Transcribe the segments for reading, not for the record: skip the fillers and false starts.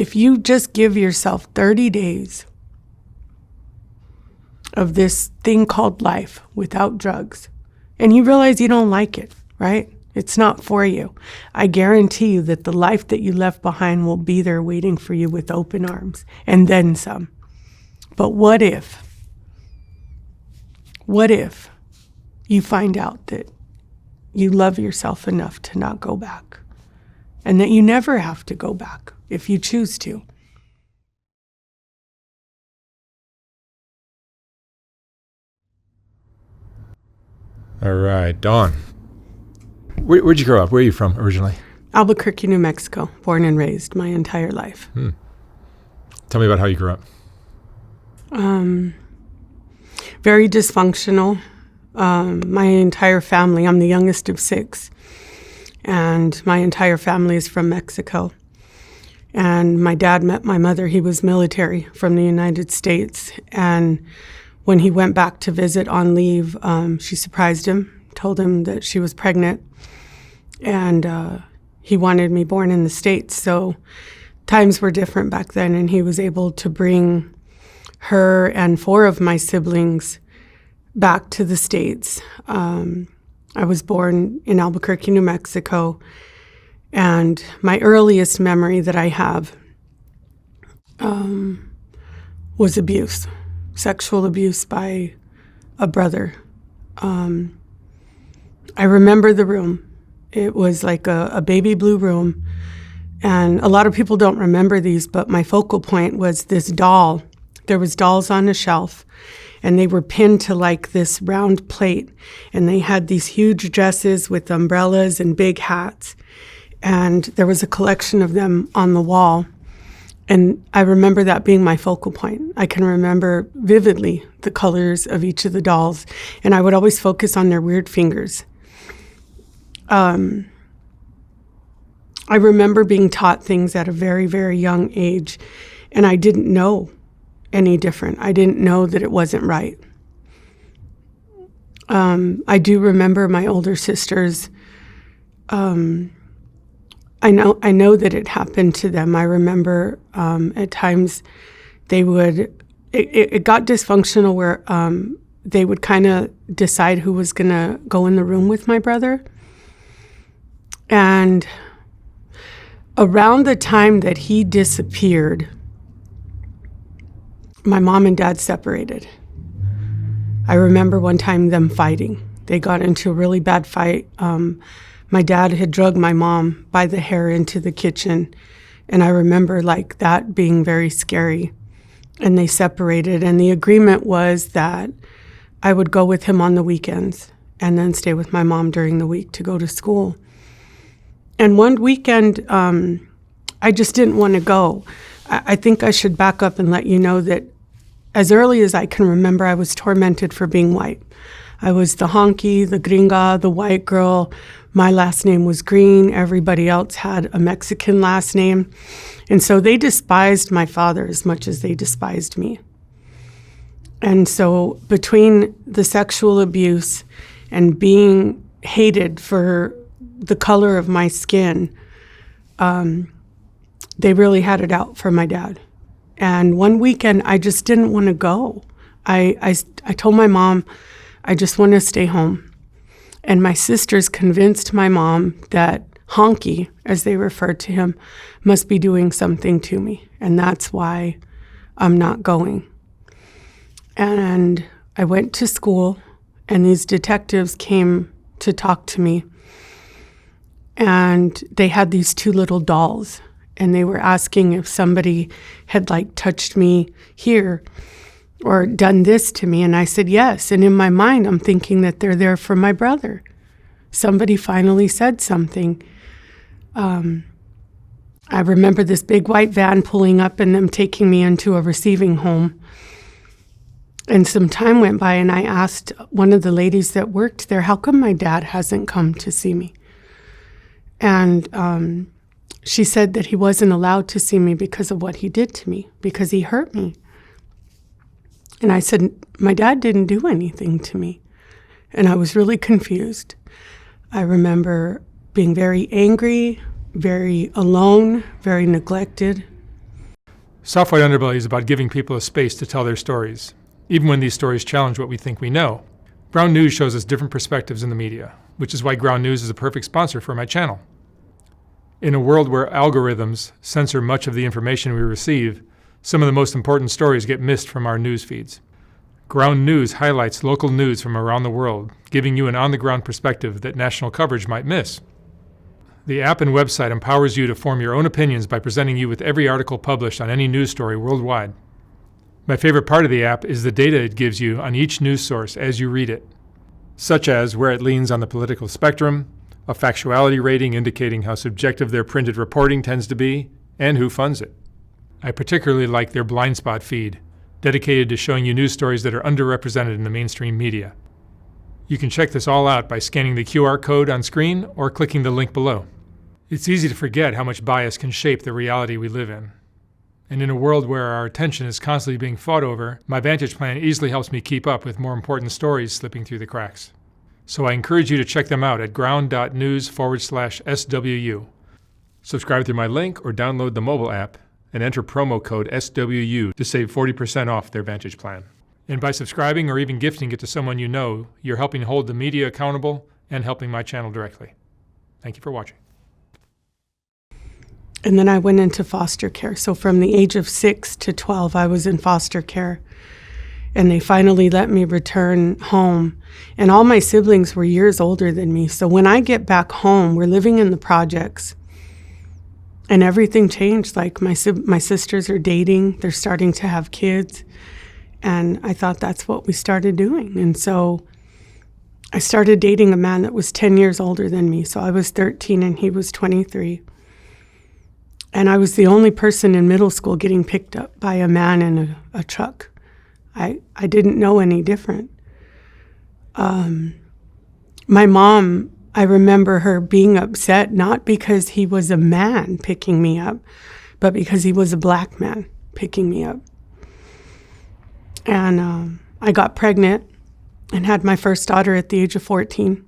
If you just give yourself 30 days of this thing called life without drugs, and you realize you don't like it, right? It's not for you. I guarantee you that the life that you left behind will be there waiting for you with open arms, and then some. But what if you find out that you love yourself enough to not go back, and that you never have to go back if you choose to? All right, Dawn. Where'd you grow up? Where are you from originally? Albuquerque, New Mexico, born and raised my entire life. Tell me about how you grew up. Very dysfunctional. My entire family, I'm the youngest of 6, and my entire family is from Mexico. And my dad met my mother. He was military from the United States. And when he went back to visit on leave, she surprised him, told him that she was pregnant. And he wanted me born in the States. So times were different back then, and he was able to bring her and 4 of my siblings back to the States. I was born in Albuquerque, New Mexico. And my earliest memory that I have was abuse, sexual abuse by a brother. I remember the room. It was like a baby blue room. And a lot of people don't remember these, but my focal point was this doll. There was dolls on a shelf, and they were pinned to like this round plate. And they had these huge dresses with umbrellas and big hats. And there was a collection of them on the wall. And I remember that being my focal point. I can remember vividly the colors of each of the dolls. And I would always focus on their weird fingers. I remember being taught things at a very, very young age. And I didn't know any different. I didn't know that it wasn't right. I do remember my older sisters. I know that it happened to them. I remember at times they would, it got dysfunctional where they would kind of decide who was going to go in the room with my brother. And around the time that he disappeared, my mom and dad separated. I remember one time them fighting. They got into a really bad fight. My dad had drugged my mom by the hair into the kitchen. And I remember like that being very scary. And they separated. And the agreement was that I would go with him on the weekends and then stay with my mom during the week to go to school. And one weekend, I just didn't want to go. I think I should back up and let you know that as early as I can remember, I was tormented for being white. I was the honky, the gringa, the white girl. My last name was Green. Everybody else had a Mexican last name. And so they despised my father as much as they despised me. And so between the sexual abuse and being hated for the color of my skin, they really had it out for my dad. And one weekend, I just didn't want to go. I told my mom, I just want to stay home. And my sisters convinced my mom that Honky, as they referred to him, must be doing something to me. And that's why I'm not going. And I went to school, and these detectives came to talk to me. And they had these 2 little dolls. And they were asking if somebody had like touched me here or done this to me. And I said, yes. And in my mind, I'm thinking that they're there for my brother. Somebody finally said something. I remember this big white van pulling up and them taking me into a receiving home. And some time went by, and I asked one of the ladies that worked there, how come my dad hasn't come to see me? And she said that he wasn't allowed to see me because of what he did to me, because he hurt me. And I said, my dad didn't do anything to me. And I was really confused. I remember being very angry, very alone, very neglected. Softwhite Underbelly is about giving people a space to tell their stories, even when these stories challenge what we think we know. Ground News shows us different perspectives in the media, which is why Ground News is a perfect sponsor for my channel. In a world where algorithms censor much of the information we receive, some of the most important stories get missed from our news feeds. Ground News highlights local news from around the world, giving you an on-the-ground perspective that national coverage might miss. The app and website empowers you to form your own opinions by presenting you with every article published on any news story worldwide. My favorite part of the app is the data it gives you on each news source as you read it, such as where it leans on the political spectrum, a factuality rating indicating how subjective their printed reporting tends to be, and who funds it. I particularly like their blind spot feed, dedicated to showing you news stories that are underrepresented in the mainstream media. You can check this all out by scanning the QR code on screen or clicking the link below. It's easy to forget how much bias can shape the reality we live in. And in a world where our attention is constantly being fought over, my Vantage plan easily helps me keep up with more important stories slipping through the cracks. So I encourage you to check them out at ground.news/SWU. Subscribe through my link or download the mobile app and enter promo code SWU to save 40% off their Vantage plan. And by subscribing or even gifting it to someone you know, you're helping hold the media accountable and helping my channel directly. Thank you for watching. And then I went into foster care. So from the age of 6 to 12, I was in foster care. And they finally let me return home. And all my siblings were years older than me. So when I get back home, we're living in the projects. And everything changed. Like my sisters are dating. They're starting to have kids. And I thought that's what we started doing. And so I started dating a man that was 10 years older than me. So I was 13 and he was 23. And I was the only person in middle school getting picked up by a man in a truck. I didn't know any different. My mom, I remember her being upset, not because he was a man picking me up, but because he was a black man picking me up. And I got pregnant and had my first daughter at the age of 14.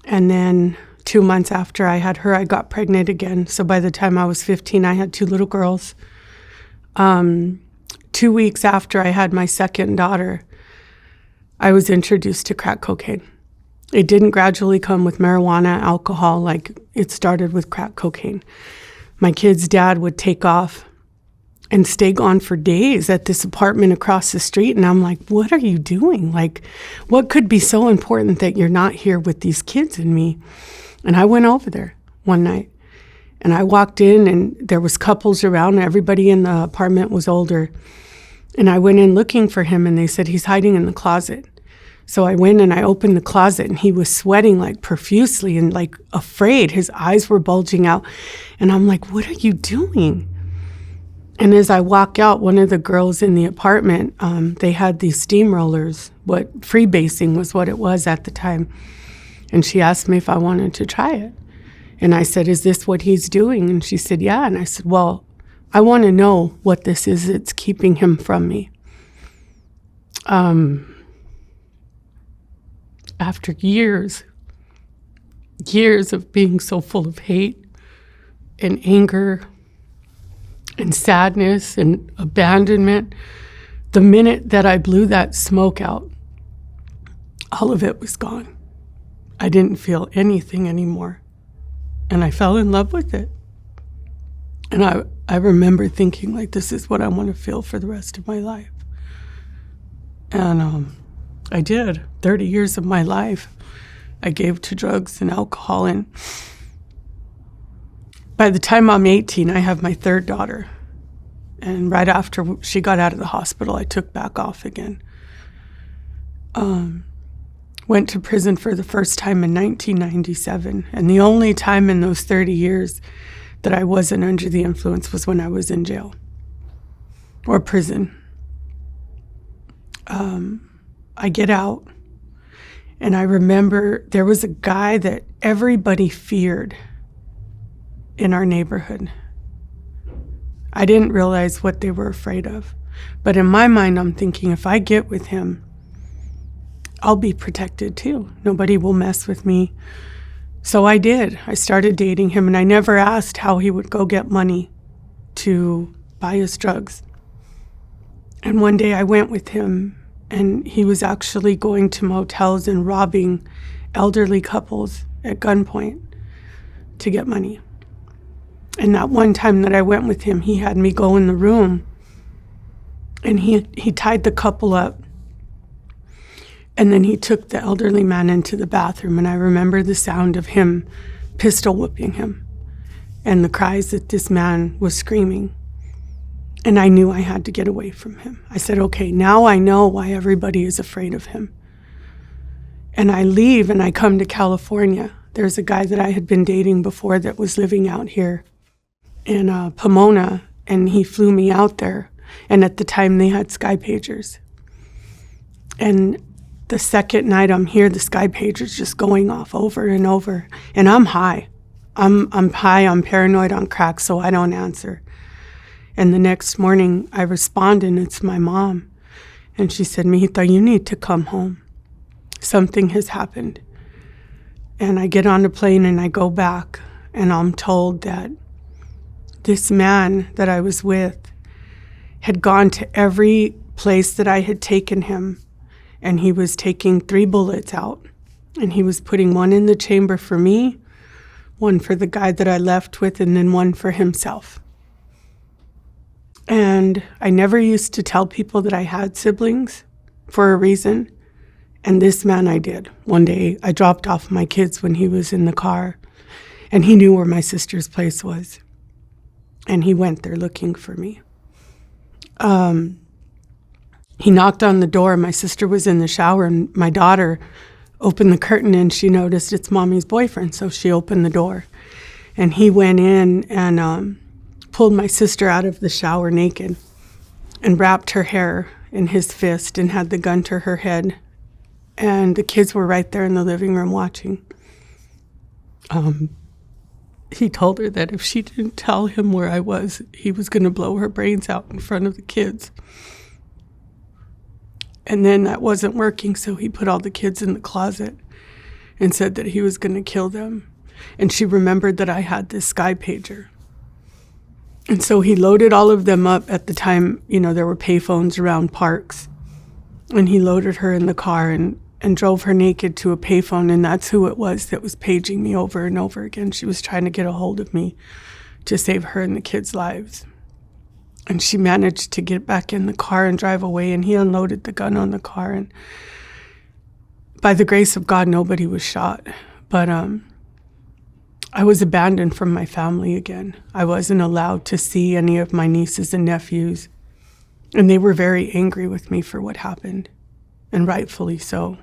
And then 2 months after I had her, I got pregnant again. So by the time I was 15, I had 2 little girls. 2 weeks after I had my second daughter, I was introduced to crack cocaine. It didn't gradually come with marijuana, alcohol, like it started with crack cocaine. My kid's dad would take off and stay gone for days at this apartment across the street. And I'm like, what are you doing? Like, what could be so important that you're not here with these kids and me? And I went over there one night and I walked in and there was couples around. Everybody in the apartment was older. And I went in looking for him and they said, he's hiding in the closet. So I went and I opened the closet and he was sweating like profusely and like afraid. His eyes were bulging out. And I'm like, what are you doing? And as I walk out, one of the girls in the apartment, they had these steamrollers, what freebasing was what it was at the time. And she asked me if I wanted to try it. And I said, is this what he's doing? And she said, yeah. And I said, well, I want to know what this is that's keeping him from me. After years of being so full of hate and anger and sadness and abandonment, the minute that I blew that smoke out, all of it was gone. I didn't feel anything anymore. And I fell in love with it. And I remember thinking, like, this is what I want to feel for the rest of my life. And I did. 30 years of my life I gave to drugs and alcohol. And by the time I'm 18, I have my third daughter. And right after she got out of the hospital, I took back off again. Went to prison for the first time in 1997. And the only time in those 30 years that I wasn't under the influence was when I was in jail or prison. I get out, and I remember there was a guy that everybody feared in our neighborhood. I didn't realize what they were afraid of. But in my mind, I'm thinking, if I get with him, I'll be protected too. Nobody will mess with me. So I did. I started dating him, and I never asked how he would go get money to buy us drugs. And one day I went with him, and he was actually going to motels and robbing elderly couples at gunpoint to get money. And that one time that I went with him, he had me go in the room, and he tied the couple up, and then he took the elderly man into the bathroom, and I remember the sound of him pistol whipping him and the cries that this man was screaming. And I knew I had to get away from him. I said, okay, now I know why everybody is afraid of him. And I leave and I come to California. There's a guy that I had been dating before that was living out here in Pomona, and he flew me out there. And at the time they had sky pagers. And the second night I'm here, the sky pager's just going off over and over. And I'm high. I'm high, I'm paranoid on crack, so I don't answer. And the next morning I respond, and it's my mom. And she said, Mijita, you need to come home. Something has happened. And I get on the plane and I go back, and I'm told that this man that I was with had gone to every place that I had taken him, and he was taking 3 bullets out. And he was putting one in the chamber for me, one for the guy that I left with, and then one for himself. And I never used to tell people that I had siblings for a reason. And this man I did. One day I dropped off my kids when he was in the car, and he knew where my sister's place was. And he went there looking for me. He knocked on the door. My sister was in the shower, and my daughter opened the curtain, and she noticed it's Mommy's boyfriend. So she opened the door, and he went in and pulled my sister out of the shower naked and wrapped her hair in his fist and had the gun to her head. And the kids were right there in the living room watching. He told her that if she didn't tell him where I was, he was going to blow her brains out in front of the kids. And then that wasn't working, so he put all the kids in the closet and said that he was going to kill them. And she remembered that I had this sky pager. And so he loaded all of them up. At the time, there were payphones around parks. And he loaded her in the car and drove her naked to a payphone, and that's who it was that was paging me over and over again. She was trying to get a hold of me to save her and the kids' lives. And she managed to get back in the car and drive away, and he unloaded the gun on the car. And by the grace of God, nobody was shot. But I was abandoned from my family again. I wasn't allowed to see any of my nieces and nephews. And they were very angry with me for what happened, and rightfully so.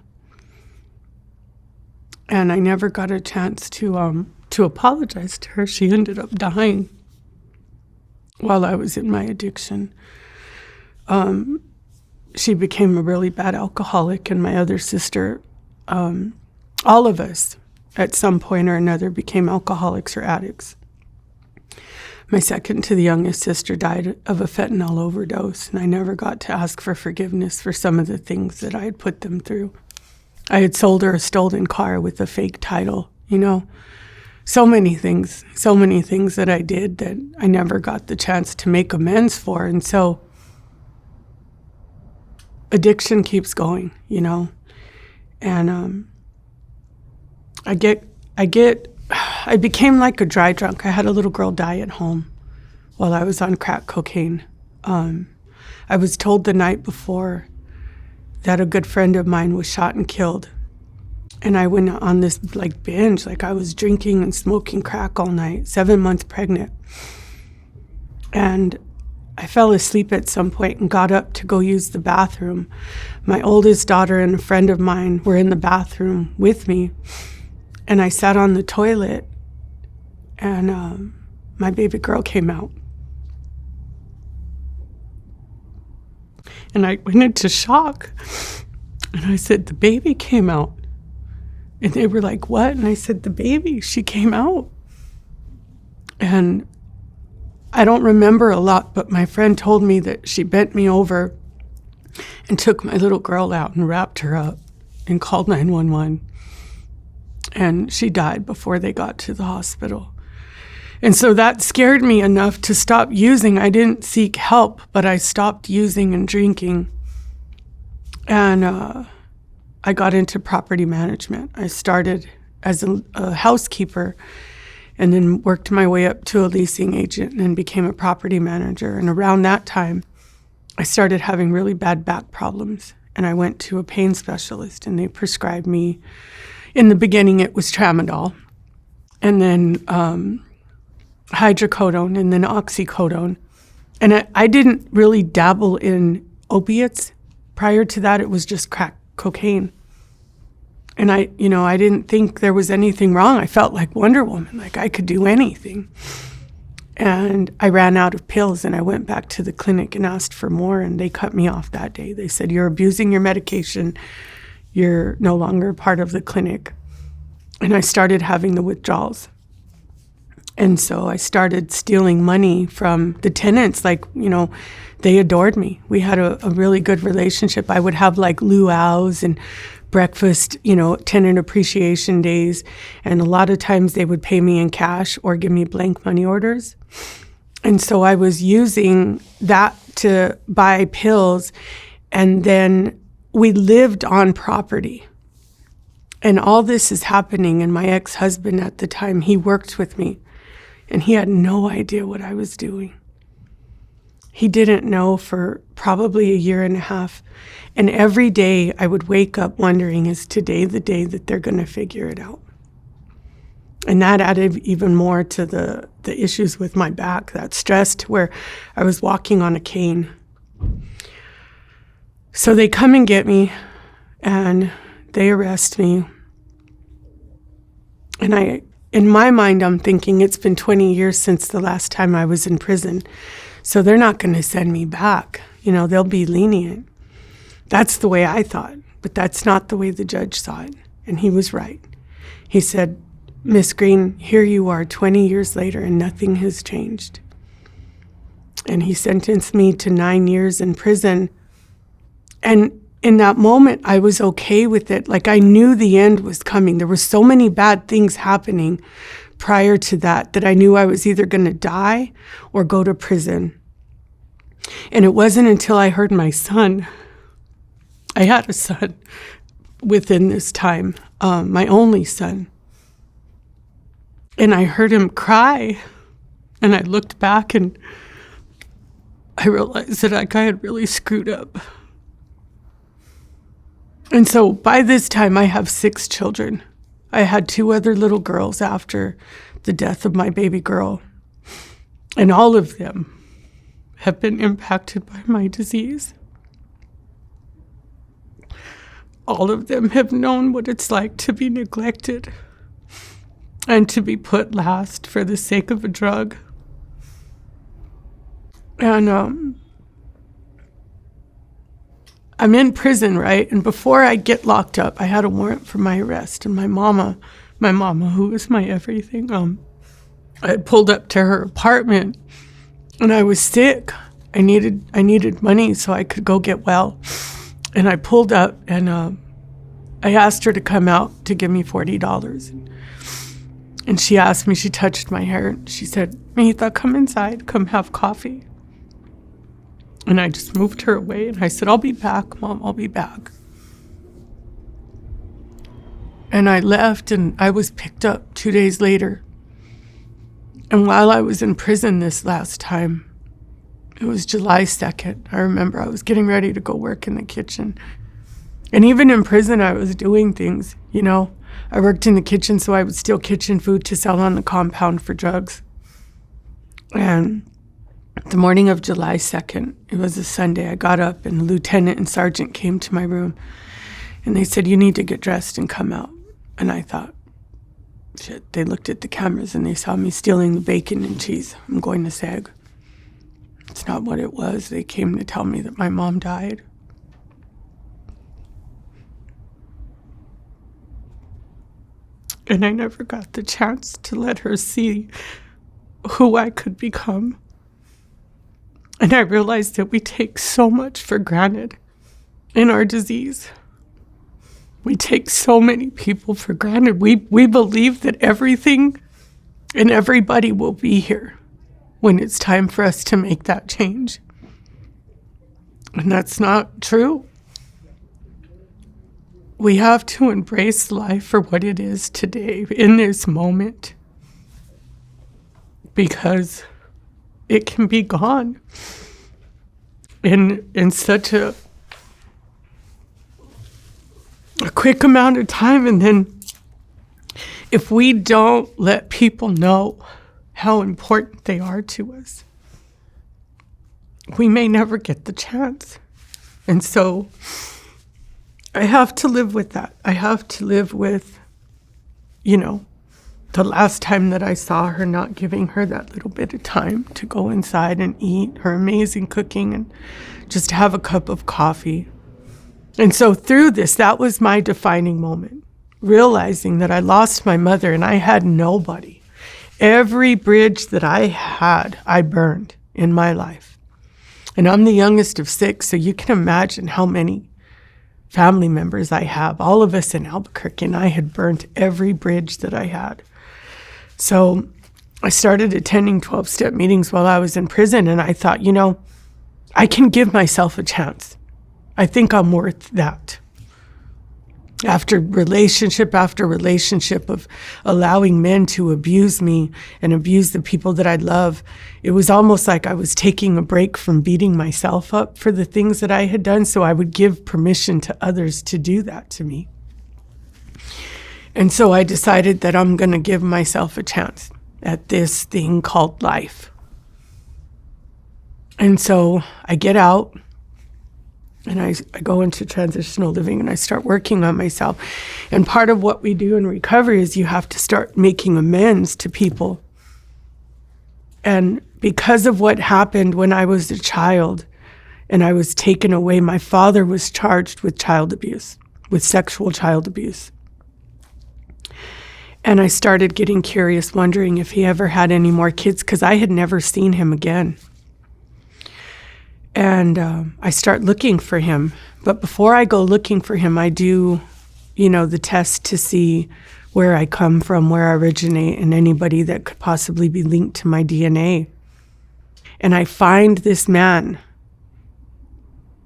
And I never got a chance to apologize to her. She ended up dying while I was in my addiction. She became a really bad alcoholic, and my other sister, all of us at some point or another became alcoholics or addicts. My second to the youngest sister died of a fentanyl overdose, and I never got to ask for forgiveness for some of the things that I had put them through. I had sold her a stolen car with a fake title, so many things that I did that I never got the chance to make amends for. And so addiction keeps going, and I became like a dry drunk. I had a little girl die at home while I was on crack cocaine. I was told the night before that a good friend of mine was shot and killed. And I went on this binge, I was drinking and smoking crack all night, 7 months pregnant. And I fell asleep at some point and got up to go use the bathroom. My oldest daughter and a friend of mine were in the bathroom with me. And I sat on the toilet, and my baby girl came out. And I went into shock. And I said, the baby came out. And they were like, what? And I said, the baby, she came out. And I don't remember a lot, but my friend told me that she bent me over and took my little girl out and wrapped her up and called 911. And she died before they got to the hospital. And so that scared me enough to stop using. I didn't seek help, but I stopped using and drinking. And I got into property management. I started as a housekeeper and then worked my way up to a leasing agent and then became a property manager. And around that time, I started having really bad back problems. And I went to a pain specialist and they prescribed me, in the beginning it was tramadol, and then hydrocodone, and then oxycodone. And I didn't really dabble in opiates. Prior to that, it was just crack cocaine. And I didn't think there was anything wrong. I felt like Wonder Woman, like I could do anything. And I ran out of pills and I went back to the clinic and asked for more, and they cut me off that day. They said, "You're abusing your medication. You're no longer part of the clinic." And I started having the withdrawals. And so I started stealing money from the tenants. They adored me. We had a really good relationship. I would have like luau's and breakfast, tenant appreciation days. And a lot of times they would pay me in cash or give me blank money orders. And so I was using that to buy pills. And then we lived on property. And all this is happening. And my ex-husband at the time, he worked with me. And he had no idea what I was doing. He didn't know for probably a year and a half. And every day I would wake up wondering, is today the day that they're going to figure it out? And that added even more to the issues with my back, that stress to where I was walking on a cane. So they come and get me and they arrest me. And in my mind, I'm thinking it's been 20 years since the last time I was in prison. So they're not going to send me back. They'll be lenient. That's the way I thought, but that's not the way the judge saw it. And he was right. He said, "Miss Green, here you are 20 years later and nothing has changed." And he sentenced me to 9 years in prison. And in that moment, I was okay with it. Like I knew the end was coming. There were so many bad things happening prior to that I knew I was either going to die or go to prison. And it wasn't until I heard my son, I had a son within this time, my only son. And I heard him cry. And I looked back and I realized that I had really screwed up. And so by this time, I have 6 children. I had 2 other little girls after the death of my baby girl. And all of them have been impacted by my disease. All of them have known what it's like to be neglected and to be put last for the sake of a drug. And I'm in prison, right? And before I get locked up, I had a warrant for my arrest. And my mama, who was my everything, I had pulled up to her apartment and I was sick. I needed money so I could go get well. And I pulled up and I asked her to come out to give me $40. And she asked me, she touched my hair. And she said, "Mahita, come inside, come have coffee." And I just moved her away and I said, "I'll be back, Mom, I'll be back." And I left and I was picked up 2 days later. And while I was in prison this last time, it was July 2nd. I remember I was getting ready to go work in the kitchen. And even in prison, I was doing things, I worked in the kitchen, so I would steal kitchen food to sell on the compound for drugs. And the morning of July 2nd, it was a Sunday, I got up and the lieutenant and sergeant came to my room and they said, "You need to get dressed and come out." And I thought, shit, they looked at the cameras and they saw me stealing the bacon and cheese. I'm going to SAG. It's not what it was. They came to tell me that my mom died. And I never got the chance to let her see who I could become. And I realized that we take so much for granted in our disease. We take so many people for granted. We believe that everything And everybody will be here when it's time for us to make that change. And that's not true. We have to embrace life for what it is today, in this moment, because it can be gone in such a quick amount of time. And then if we don't let people know how important they are to us, we may never get the chance. And so I have to live with that. I have to live with, the last time that I saw her, not giving her that little bit of time to go inside and eat her amazing cooking and just have a cup of coffee. And so through this, that was my defining moment, realizing that I lost my mother and I had nobody. Every bridge that I had, I burned in my life. And I'm the youngest of 6, so you can imagine how many family members I have, all of us in Albuquerque, and I had burnt every bridge that I had. So I started attending 12-step meetings while I was in prison, and I thought, I can give myself a chance. I think I'm worth that. After relationship of allowing men to abuse me and abuse the people that I love, it was almost like I was taking a break from beating myself up for the things that I had done, so I would give permission to others to do that to me. And so I decided that I'm going to give myself a chance at this thing called life. And so I get out. And I go into transitional living and I start working on myself. And part of what we do in recovery is you have to start making amends to people. And because of what happened when I was a child and I was taken away, my father was charged with child abuse, with sexual child abuse. And I started getting curious, wondering if he ever had any more kids, because I had never seen him again. And I start looking for him. But before I go looking for him, I do, the test to see where I come from, where I originate, and anybody that could possibly be linked to my DNA. And I find this man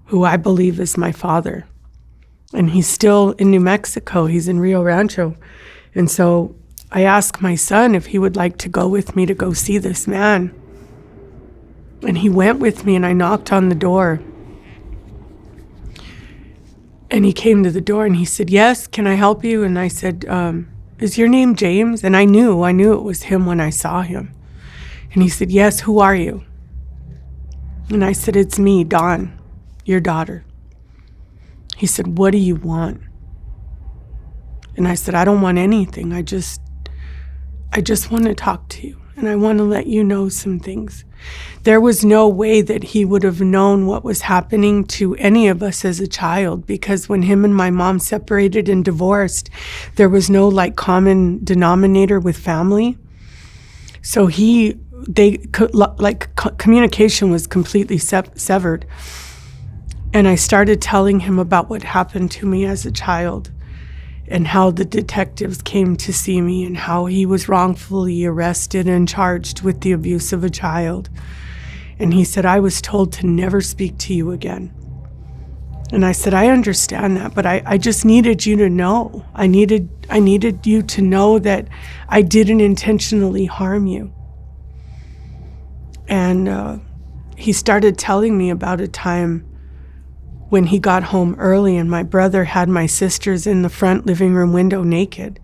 who I believe is my father. And he's still in New Mexico. He's in Rio Rancho. And so I ask my son if he would like to go with me to go see this man. And he went with me, and I knocked on the door. And he came to the door and he said, "Yes, can I help you?" And I said, "Is your name James?" And I knew it was him when I saw him. And he said, "Yes, who are you?" And I said, "It's me, Dawn, your daughter." He said, "What do you want?" And I said, "I don't want anything. I just want to talk to you. And I want to let you know some things." There was no way that he would have known what was happening to any of us as a child, because when him and my mom separated and divorced, there was no common denominator with family. So communication was completely severed. And I started telling him about what happened to me as a child, and how the detectives came to see me, and how he was wrongfully arrested and charged with the abuse of a child. And he said, "I was told to never speak to you again." And I said, "I understand that, but I just needed you to know. I needed you to know that I didn't intentionally harm you." And he started telling me about a time when he got home early and my brother had my sisters in the front living room window naked.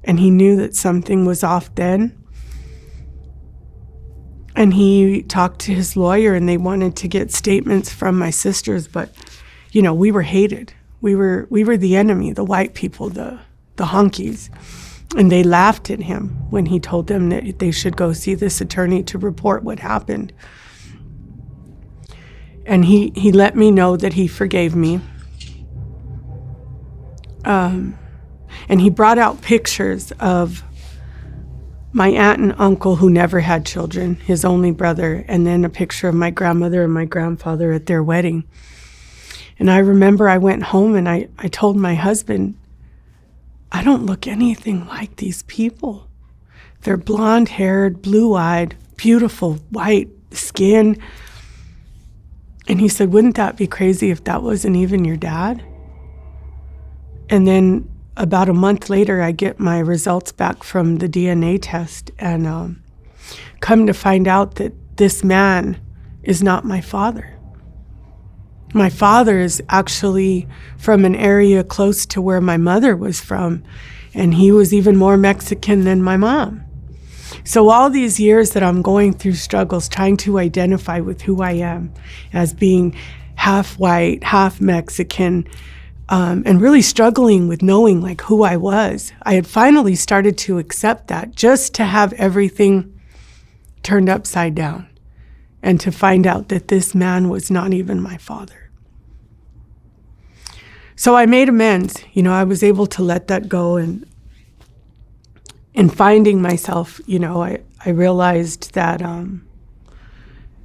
And he knew that something was off then. And he talked to his lawyer, and they wanted to get statements from my sisters, but we were hated. We were the enemy, the white people, the honkies. And they laughed at him when he told them that they should go see this attorney to report what happened. And he let me know that he forgave me. And he brought out pictures of my aunt and uncle who never had children, his only brother, and then a picture of my grandmother and my grandfather at their wedding. And I remember I went home and I told my husband, "I don't look anything like these people. They're blonde-haired, blue-eyed, beautiful white skin. And he said, wouldn't that be crazy if that wasn't even your dad? And then about a month later, I get my results back from the DNA test and come to find out that this man is not my father. My father is actually from an area close to where my mother was from, and he was even more Mexican than my mom. So all these years that I'm going through struggles, trying to identify with who I am as being half white, half Mexican, and really struggling with knowing like who I was, I had finally started to accept that, just to have everything turned upside down and to find out that this man was not even my father. So I made amends. I was able to let that go, and in finding myself, I realized that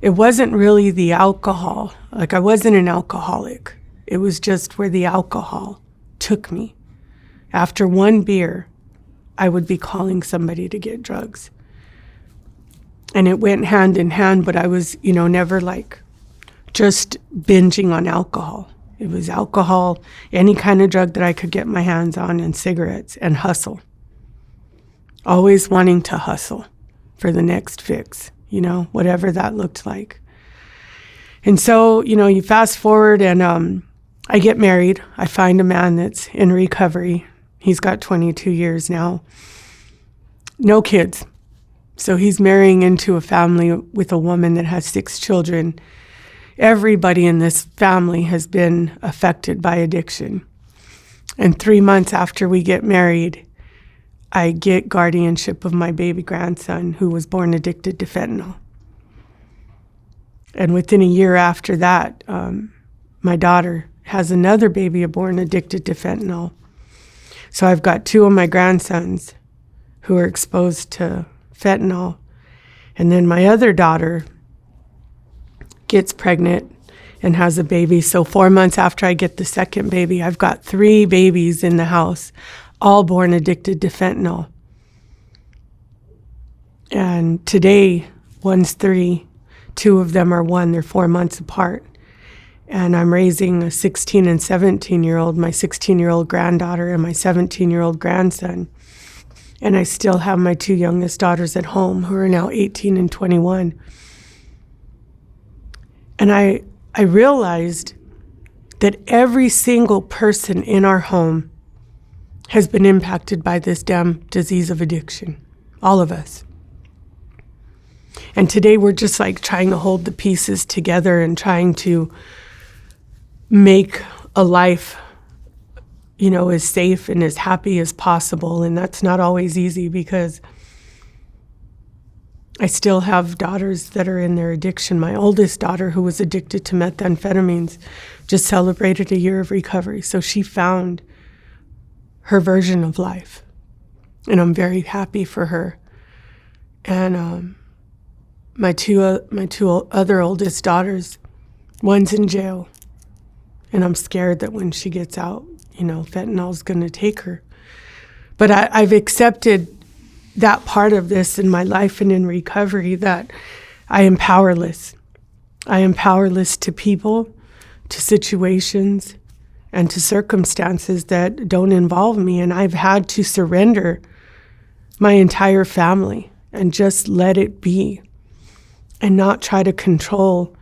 it wasn't really the alcohol. Like, I wasn't an alcoholic. It was just where the alcohol took me. After one beer, I would be calling somebody to get drugs. And it went hand in hand, but I was, never like just binging on alcohol. It was alcohol, any kind of drug that I could get my hands on, and cigarettes, and hustle. Always wanting to hustle for the next fix, whatever that looked like. And so, you fast forward and I get married. I find a man that's in recovery. He's got 22 years now. No kids. So he's marrying into a family with a woman that has 6 children. Everybody in this family has been affected by addiction. And 3 months after we get married, I get guardianship of my baby grandson who was born addicted to fentanyl. And within a year after that, my daughter has another baby born addicted to fentanyl. So I've got 2 of my grandsons who are exposed to fentanyl. And then my other daughter gets pregnant and has a baby. So 4 months after I get the second baby, I've got 3 babies in the house, all born addicted to fentanyl. And today, one's 3, 2 of them are 1. They're 4 months apart. And I'm raising a 16 and 17-year-old, my 16-year-old granddaughter and my 17-year-old grandson. And I still have my 2 youngest daughters at home who are now 18 and 21. And I realized that every single person in our home has been impacted by this damn disease of addiction. All of us. And today we're just like trying to hold the pieces together and trying to make a life, as safe and as happy as possible. And that's not always easy because I still have daughters that are in their addiction. My oldest daughter, who was addicted to methamphetamines, just celebrated a year of recovery. So she found her version of life. And I'm very happy for her. And my two other oldest daughters, one's in jail. And I'm scared that when she gets out, fentanyl's going to take her. But I've accepted that part of this in my life and in recovery, that I am powerless. I am powerless to people, to situations, and to circumstances that don't involve me. And I've had to surrender my entire family and just let it be and not try to control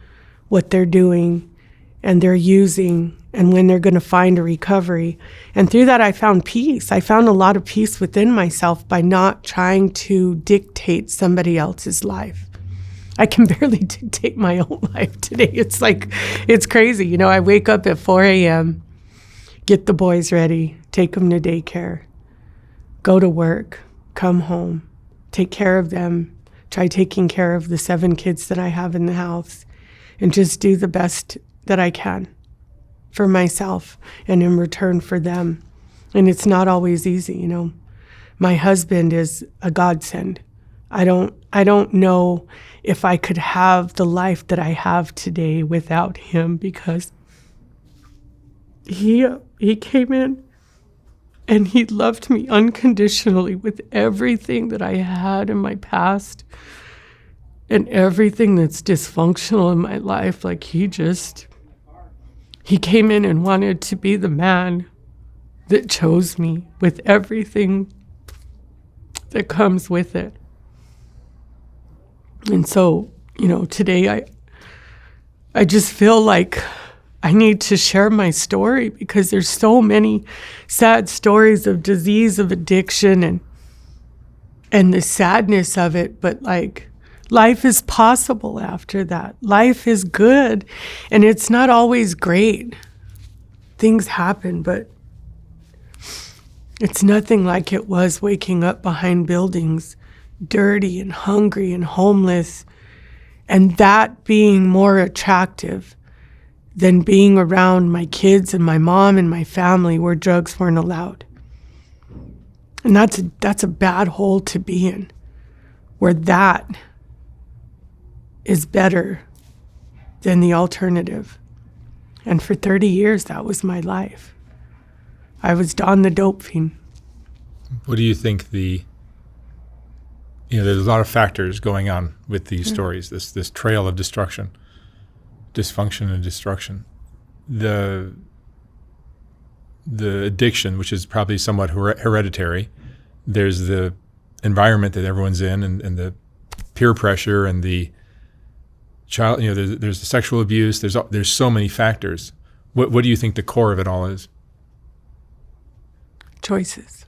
what they're doing and they're using and when they're going to find a recovery. And through that, I found peace. I found a lot of peace within myself by not trying to dictate somebody else's life. I can barely dictate my own life today. It's like, it's crazy. I wake up at 4 a.m., get the boys ready, take them to daycare, go to work, come home, take care of them, try taking care of the 7 kids that I have in the house, and just do the best that I can for myself and in return for them. And it's not always easy, My husband is a godsend. I don't know if I could have the life that I have today without him, because he came in And he loved me unconditionally with everything that I had in my past and everything that's dysfunctional in my life. Like he came in and wanted to be the man that chose me with everything that comes with it. And so, today I just feel like I need to share my story because there's so many sad stories of disease, of addiction, and the sadness of it. But like, life is possible after that. Life is good, and it's not always great. Things happen, but it's nothing like it was waking up behind buildings, dirty and hungry and homeless, and that being more attractive than being around my kids and my mom and my family where drugs weren't allowed. And that's a bad hole to be in, where that is better than the alternative. And for 30 years, that was my life. I was Dawn the dope fiend. What do you think there's a lot of factors going on with these stories, this trail of destruction, dysfunction and destruction. The addiction, which is probably somewhat hereditary. There's the environment that everyone's in and the peer pressure and the child, there's the sexual abuse. There's so many factors. What do you think the core of it all is? Choices.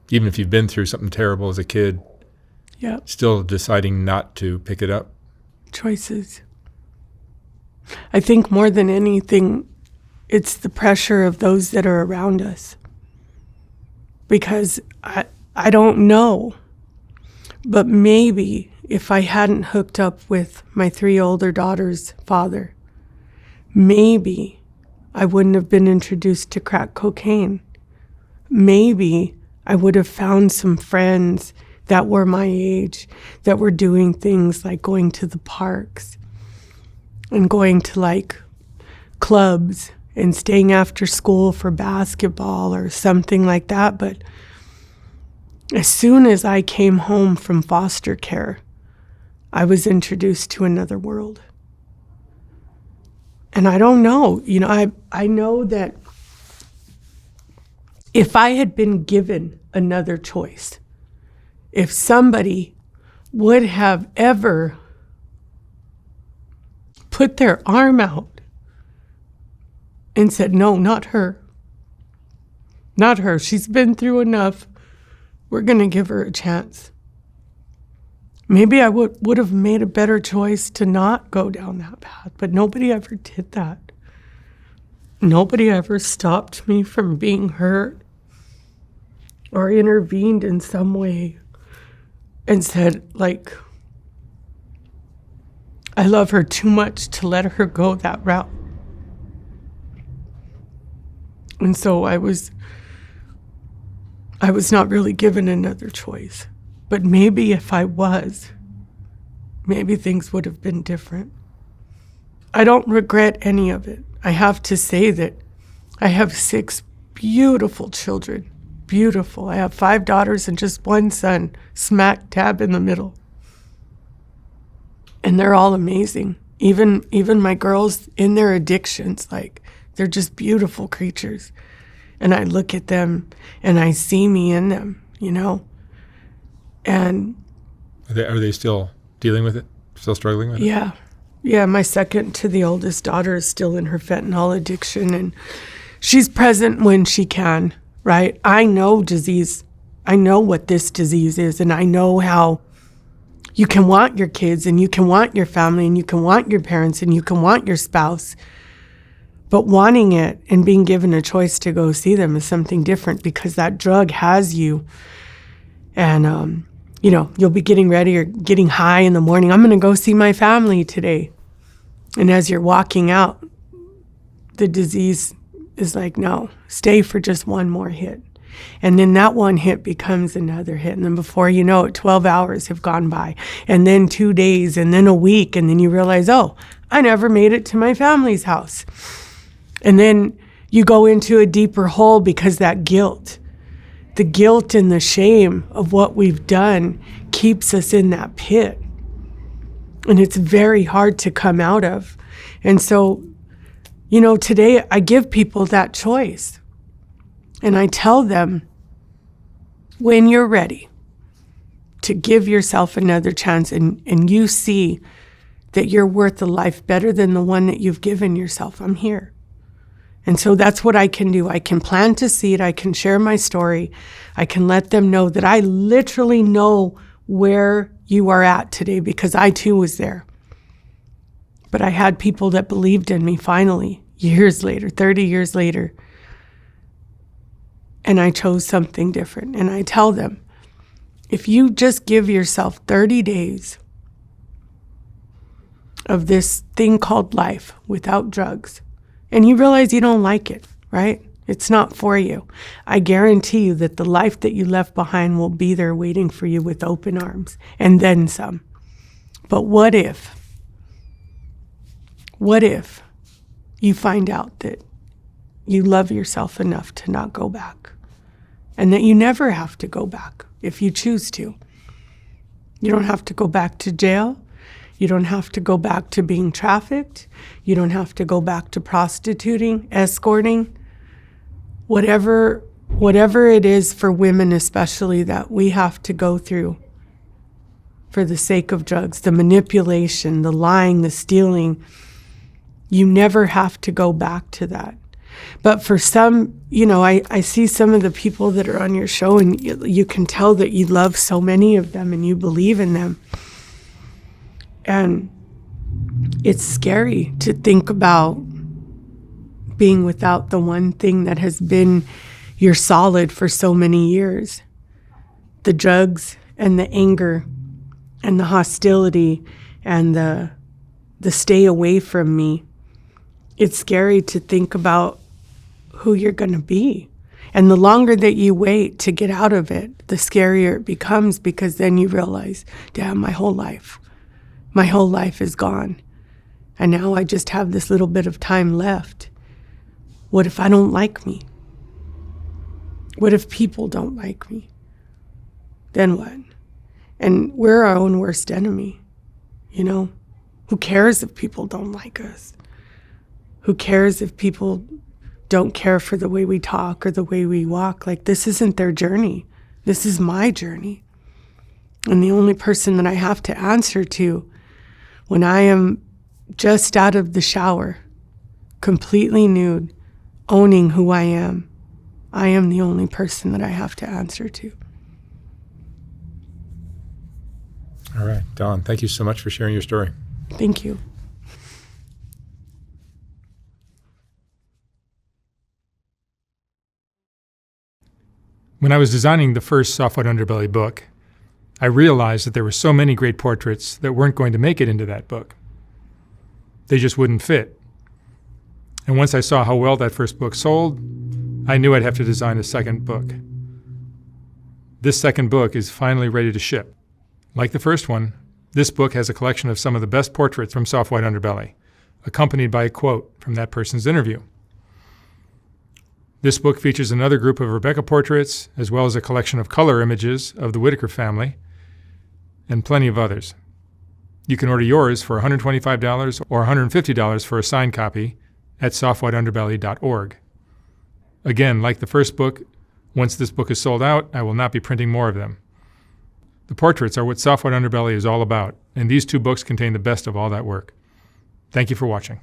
Even if you've been through something terrible as a kid, Yep. still deciding not to pick it up. Choices. I think more than anything, it's the pressure of those that are around us. Because I don't know, but maybe if I hadn't hooked up with my 3 older daughters' father, maybe I wouldn't have been introduced to crack cocaine. Maybe I would have found some friends that were my age, that were doing things like going to the parks and going to like clubs and staying after school for basketball or something like that. But as soon as I came home from foster care, I was introduced to another world. And I don't know, I know that if I had been given another choice, if somebody would have ever put their arm out and said, no, not her. Not her. She's been through enough. We're going to give her a chance. Maybe I would have made a better choice to not go down that path, but nobody ever did that. Nobody ever stopped me from being hurt or intervened in some way and said, like, I love her too much to let her go that route. And so I was not really given another choice. But maybe if I was, maybe things would have been different. I don't regret any of it. I have to say that I have 6 beautiful children. Beautiful. I have 5 daughters and just 1 son, smack dab in the middle. And they're all amazing. Even my girls in their addictions, like, they're just beautiful creatures. And I look at them and I see me in them, And Are they still dealing with it? Still struggling with it? yeah. Yeah, my second to the oldest daughter is still in her fentanyl addiction, and she's present when she can, right? I know disease. I know what this disease is, and I know how you can want your kids, and you can want your family, and you can want your parents, and you can want your spouse. But wanting it and being given a choice to go see them is something different, because that drug has you. And, you'll be getting ready or getting high in the morning. I'm going to go see my family today. And as you're walking out, the disease is like, no, stay for just one more hit. And then that one hit becomes another hit. And then before you know it, 12 hours have gone by. And then 2 days, and then a week. And then you realize, oh, I never made it to my family's house. And then You go into a deeper hole because that guilt, the guilt and the shame of what we've done keeps us in that pit. And it's very hard to come out of. And so, today I give people that choice. And I tell them, when you're ready to give yourself another chance and you see that you're worth a life better than the one that you've given yourself, I'm here. And so that's what I can do. I can plant a seed. I can share my story. I can let them know that I literally know where you are at today because I too was there. But I had people that believed in me finally, years later, 30 years later. And I chose something different. And I tell them, if you just give yourself 30 days of this thing called life without drugs, and you realize you don't like it, right? It's not for you. I guarantee you that the life that you left behind will be there waiting for you with open arms, and then some. But what if you find out that you love yourself enough to not go back, and that you never have to go back if you choose to? You don't have to go back to jail. You don't have to go back to being trafficked. You don't have to go back to prostituting, escorting, whatever it is for women especially that we have to go through for the sake of drugs, the manipulation, the lying, the stealing. You never have to go back to that. But for some, I see some of the people that are on your show, and you can tell that you love so many of them and you believe in them. And it's scary to think about being without the one thing that has been your solid for so many years. The drugs and the anger and the hostility and the stay away from me. It's scary to think about who you're going to be. And the longer that you wait to get out of it, the scarier it becomes, because then you realize, damn, my whole life is gone. And now I just have this little bit of time left. What if I don't like me? What if people don't like me? Then what? And we're our own worst enemy, Who cares if people don't like us? Who cares if people don't care for the way we talk or the way we walk? Like, this isn't their journey. This is my journey. And the only person that I have to answer to when I am just out of the shower, completely nude, owning who I am the only person that I have to answer to. All right, Dawn, thank you so much for sharing your story. Thank you. When I was designing the first Soft White Underbelly book, I realized that there were so many great portraits that weren't going to make it into that book. They just wouldn't fit. And once I saw how well that first book sold, I knew I'd have to design a second book. This second book is finally ready to ship. Like the first one, this book has a collection of some of the best portraits from Soft White Underbelly, accompanied by a quote from that person's interview. This book features another group of Rebecca portraits, as well as a collection of color images of the Whitaker family, and plenty of others. You can order yours for $125 or $150 for a signed copy at softwhiteunderbelly.org. Again, like the first book, once this book is sold out, I will not be printing more of them. The portraits are what Soft White Underbelly is all about, and these two books contain the best of all that work. Thank you for watching.